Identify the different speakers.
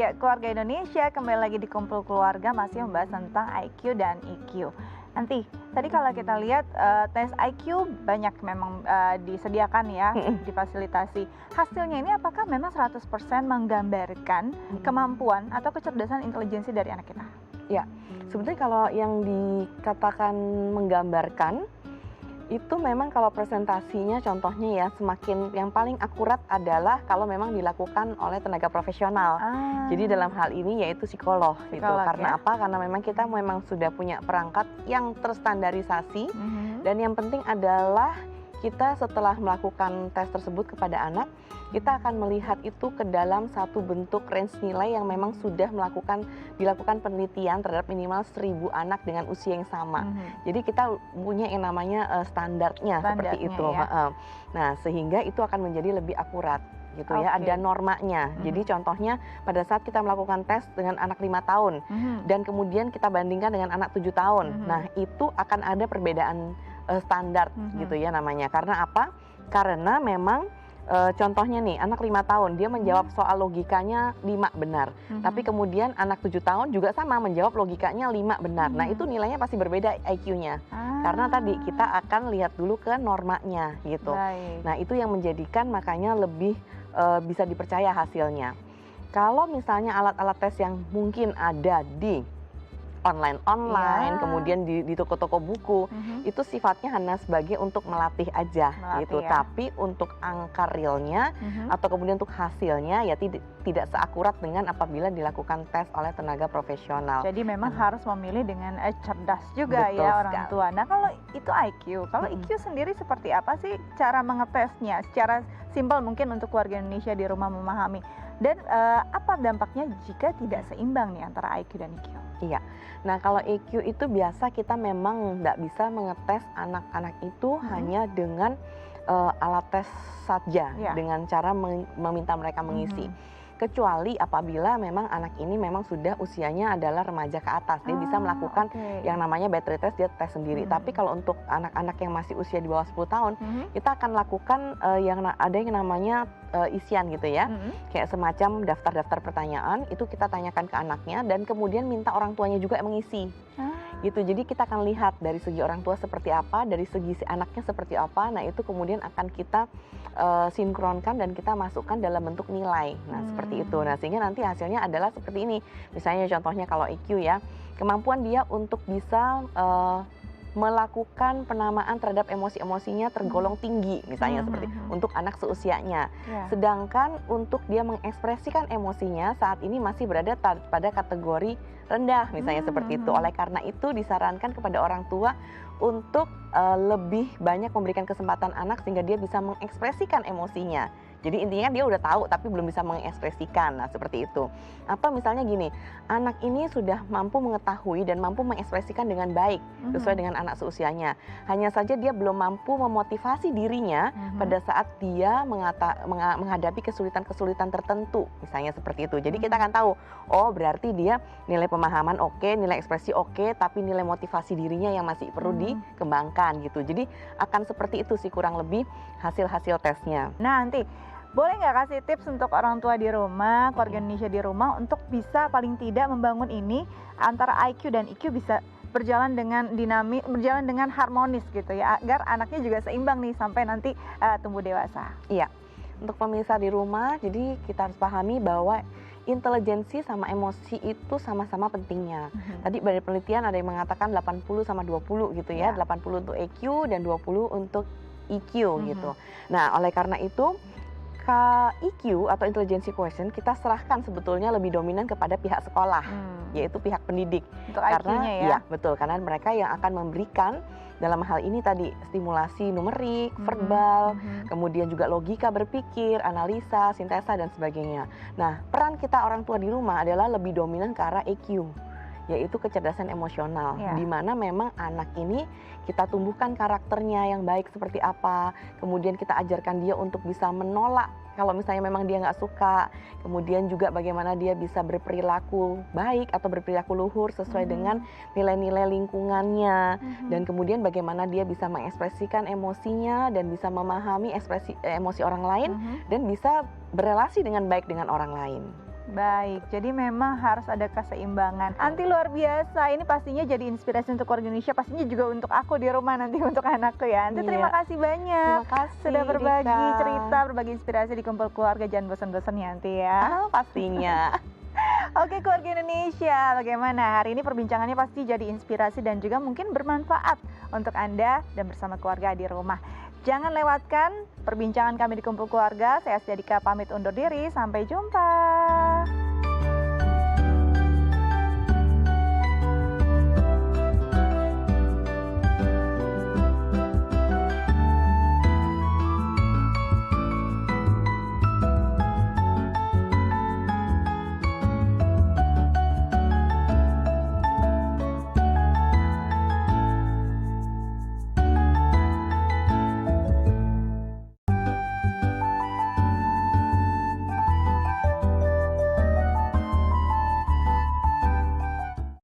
Speaker 1: Ya, keluarga Indonesia kembali lagi di Kumpul Keluarga masih membahas tentang IQ dan EQ. Nanti, tadi kalau kita lihat tes IQ banyak memang disediakan ya, difasilitasi. Hasilnya ini apakah memang 100% menggambarkan kemampuan atau kecerdasan intelijensi dari anak kita?
Speaker 2: Ya, sebenarnya kalau yang dikatakan menggambarkan itu memang kalau presentasinya contohnya ya semakin yang paling akurat adalah kalau memang dilakukan oleh tenaga profesional. Jadi dalam hal ini yaitu psikolog gitu. Karena apa? Karena memang kita memang sudah punya perangkat yang terstandarisasi dan yang penting adalah kita setelah melakukan tes tersebut kepada anak, kita akan melihat itu ke dalam satu bentuk range nilai yang memang sudah dilakukan penelitian terhadap minimal 1.000 anak dengan usia yang sama. Jadi kita punya yang namanya standarnya seperti itu. Ya. Nah, sehingga itu akan menjadi lebih akurat gitu ya, ada normanya. Jadi contohnya pada saat kita melakukan tes dengan anak 5 tahun dan kemudian kita bandingkan dengan anak 7 tahun. Nah, itu akan ada perbedaan standar gitu ya namanya. Karena apa? Karena memang contohnya nih anak 5 tahun dia menjawab soal logikanya 5 benar. Tapi kemudian anak 7 tahun juga sama menjawab logikanya 5 benar. Nah, itu nilainya pasti berbeda IQ-nya. Karena tadi kita akan lihat dulu ke normanya gitu. Nah, itu yang menjadikan makanya lebih bisa dipercaya hasilnya. Kalau misalnya alat-alat tes yang mungkin ada di online, kemudian di toko-toko buku, itu sifatnya hanya sebagai untuk melatih aja gitu. Ya. Tapi untuk angka realnya atau kemudian untuk hasilnya ya tidak seakurat dengan apabila dilakukan tes oleh tenaga profesional.
Speaker 1: Jadi memang harus memilih dengan cerdas juga. Betul ya orang tua. Nah, kalau itu IQ, kalau EQ sendiri seperti apa sih cara mengetesnya? Secara simpel mungkin untuk warga Indonesia di rumah memahami. Dan apa dampaknya jika tidak seimbang nih antara IQ dan EQ?
Speaker 2: Iya, nah kalau EQ itu biasa kita memang nggak bisa mengetes anak-anak itu hanya dengan alat tes saja, dengan cara meminta mereka mengisi. Kecuali apabila memang anak ini memang sudah usianya adalah remaja ke atas, dia bisa melakukan yang namanya battery test, dia tes sendiri. Tapi kalau untuk anak-anak yang masih usia di bawah 10 tahun, kita akan lakukan ada yang namanya isian gitu ya, kayak semacam daftar-daftar pertanyaan, itu kita tanyakan ke anaknya dan kemudian minta orang tuanya juga mengisi. Gitu. Jadi kita akan lihat dari segi orang tua seperti apa, dari segi si anaknya seperti apa. Nah, itu kemudian akan kita sinkronkan dan kita masukkan dalam bentuk nilai. Nah, seperti itu. Nah, sehingga nanti hasilnya adalah seperti ini. Misalnya contohnya kalau EQ ya, kemampuan dia untuk bisa melakukan penamaan terhadap emosi-emosinya tergolong tinggi, misalnya seperti untuk anak seusianya. Sedangkan untuk dia mengekspresikan emosinya saat ini masih berada pada kategori rendah, misalnya seperti itu. Oleh karena itu disarankan kepada orang tua untuk lebih banyak memberikan kesempatan anak sehingga dia bisa mengekspresikan emosinya. Jadi intinya dia udah tahu tapi belum bisa mengekspresikan. Nah, seperti itu. Atau misalnya gini, anak ini sudah mampu mengetahui dan mampu mengekspresikan dengan baik sesuai dengan anak seusianya. Hanya saja dia belum mampu memotivasi dirinya pada saat dia menghadapi kesulitan-kesulitan tertentu, misalnya seperti itu. Jadi kita akan tahu, oh berarti dia nilai pemahaman oke, nilai ekspresi oke, tapi nilai motivasi dirinya yang masih perlu dikembangkan gitu. Jadi akan seperti itu sih kurang lebih hasil-hasil tesnya.
Speaker 1: Nah, nanti boleh nggak kasih tips untuk orang tua di rumah, keluarga Indonesia di rumah untuk bisa paling tidak membangun ini antara IQ dan EQ bisa berjalan dengan dinamis, berjalan dengan harmonis gitu ya, agar anaknya juga seimbang nih sampai nanti tumbuh dewasa.
Speaker 2: Iya, untuk pemirsa di rumah, jadi kita harus pahami bahwa intelijensi sama emosi itu sama-sama pentingnya. Tadi dari penelitian ada yang mengatakan 80 sama 20 gitu ya, 80 untuk EQ dan 20 untuk EQ gitu. Nah, oleh karena itu EQ atau intelligence quotient kita serahkan sebetulnya lebih dominan kepada pihak sekolah, yaitu pihak pendidik.
Speaker 1: Untuk IQ-nya ya?
Speaker 2: Ya betul, karena mereka yang akan memberikan dalam hal ini tadi stimulasi numerik, verbal, kemudian juga logika berpikir, analisa, sintesa dan sebagainya. Nah, peran kita orang tua di rumah adalah lebih dominan ke arah EQ, yaitu kecerdasan emosional, di mana memang anak ini kita tumbuhkan karakternya yang baik seperti apa, kemudian kita ajarkan dia untuk bisa menolak kalau misalnya memang dia nggak suka, kemudian juga bagaimana dia bisa berperilaku baik atau berperilaku luhur sesuai dengan nilai-nilai lingkungannya, dan kemudian bagaimana dia bisa mengekspresikan emosinya dan bisa memahami emosi orang lain dan bisa berelasi dengan baik dengan orang lain.
Speaker 1: Baik, jadi memang harus ada keseimbangan. Anti luar biasa, ini pastinya jadi inspirasi untuk keluarga Indonesia, pastinya juga untuk aku di rumah nanti untuk anakku ya. Anti terima kasih banyak.
Speaker 2: Terima kasih
Speaker 1: Sudah berbagi
Speaker 2: Dika.
Speaker 1: cerita, berbagi inspirasi di kumpul keluarga. Jangan bosan-bosan ya Anti ya.
Speaker 2: Pastinya.
Speaker 1: Oke keluarga Indonesia, bagaimana? Hari ini perbincangannya pasti jadi inspirasi dan juga mungkin bermanfaat untuk Anda dan bersama keluarga di rumah. Jangan lewatkan perbincangan kami di kumpul keluarga. Saya Astia Dika pamit undur diri, sampai jumpa.